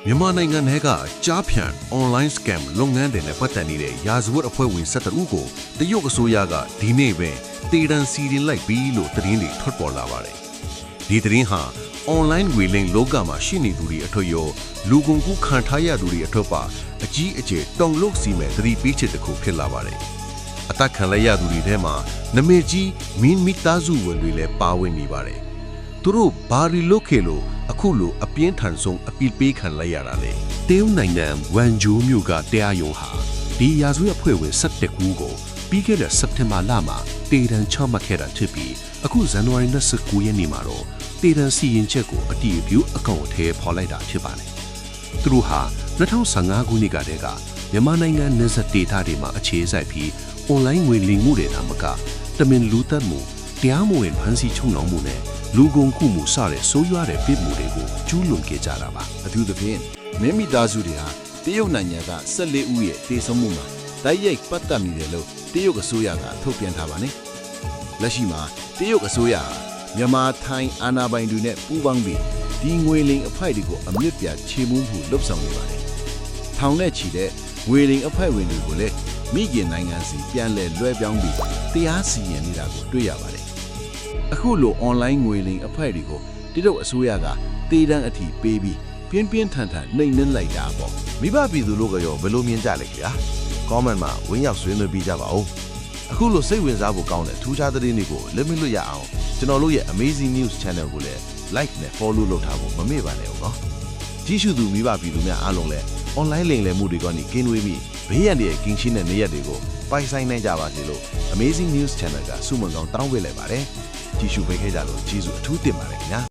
မြန်မာနိုင်ငံထဲကကြားဖြန့် online scam လုပ်ငန်းတွေနဲ့ပတ်သက်နေတဲ့ရာဇဝတ်အဖွဲ့ဝင်17ဦးကိုတရုတ်အစိုးရကဒီနေ့ပဲတေတံစီရင်လိုက်ပြီလို့သတင်းတွေထွက်ပေါ်လာပါတယ်။ဒီသတင်းဟာ online ငွေလိမ်လောကမှာရှိနေသူတွေအထွတ်ရောလူကုန်ကူးခံထားရသူတွေအထွတ်ပါအကြီးအကျယ်တုံ့လုပ်စီမဲ့သတိပေးချက်တစ်ခုဖြစ်လာပါတယ်။အသက်ခံလိုက်ရသူတွေထဲမှာနမည်ကြီးမင်းမိသားစုဝင်တွေလည်းပါဝင်နေပါတယ်။သူတို့ဘာရီလုတ်ခေလို့အခုလိုအပြင်းထန်ဆုံးအပီပေးခံလိုက်ရတာလေတရုတ်နိုင်ငံဝမ်ဂျိုးမြို့ကတရားရုံးဟာဒီရာဇဝတ်အဖွဲ့ဝင်17ဦးကိုပြီးခဲ့တဲ့စက်တင်ဘာလမှာတေတံချမှတ်ခဲ့တာဖြစ်ပြီးအခုဇန်နဝါရီ29ရက်နေ့မှာတော့တေတံစီရင်ချက်ကိုအတည်ပြုအကောင့်ထဲပေါ်လိုက်တာဖြစ်ပါတယ်သူတို့ဟာ2015ခုနှစ်ကတည်းကမြန်မာနိုင်ငံနယ်စပ်ဒေသတွေမှာအခြေစိုက်ပြီး online ငွေလိမ်မှုတွေသာမကတမင်လူသက်မှုတရားမဝင်ဖမ်းဆီးချုပ်နှောင်မှုနဲ့လူကုန်ကူးမှုစတဲ့ဆိုးရွားတဲ့ပြစ်မှုတွေကိုကျူးလွန်ခဲ့ကြတာပါအထူးသဖြင့်မင်းမိသားစုတွေဟာတရုတ်နိုင်ငံက14ဦးရဲ့တေဆုံးမှုမှာတိုက်ရိုက်ပတ်သက်နေတယ်လို့တရုတ်အစိုးရကထုတ်ပြန်ထားပါတယ်လက်ရှိမှာတရုတ်အစိုးရဟာမြန်မာထိုင်းအာဏာပိုင်တွေနဲ့ပူးပေါင်းပြီးဒီငွေလိမ်အဖိုက်တွေကိုအမြင့်ပြချေမှုမှုလှုပ်ဆောင်နေပါတယ်ထောင်နဲ့ချီတဲ့ငွေလိမ်အဖိုက်ဝင်တွေကိုလည်းမိခင်နိုင်ငံစီပြန်လည်လွှဲပြောင်းပြီးတရားစီရင်နေတာကိုတွေ့ရပါတယ်အခုလို online ငွေလိမ်အဖိုက်တွေကိုတရုတ်အစိုးရကတေတံအထိပေးပြီးပြင်းပြင်းထန်ထန်နှိမ်နှင်းလိုက်တာပေါ့မိဘပြည်သူတို့ကရောဘယ်လိုမြင်ကြလဲခင်ဗျာ comment မှာဝင်ရောက်ဆွေးနွေးပြကြပါဦးအခုလိုစိတ်ဝင်စားဖို့ကောင်းတဲ့ထူးခြားသတင်းတွေကိုလက်မလွတ်ရအောင်ကျွန်တော်တို့ရဲ့ Amazing News Channel ကိုလည်း like နဲ့ follow လုပ်ထားဖို့မမေ့ပါနဲ့ဦးနော်ကြည့်ရှုသူမိဘပြည်သူများအားလုံးလည်း online လိမ်လည်မှုတွေကနေကင်းဝေးပြီးဘေးရန်တွေကင်းရှင်းတဲ့နေရာတွေကိုပိုင်ဆိုင်နိုင်ကြပါစေလို့ Amazing News Channel ကဆုမွန်ကောင်းတောင်းပေးလိုက်ပါတယ်ကြည့်ရှုပေးခဲ့ကြလို့ကျေးဇူးအထူးတင်ပါတယ်ခင်ဗျာ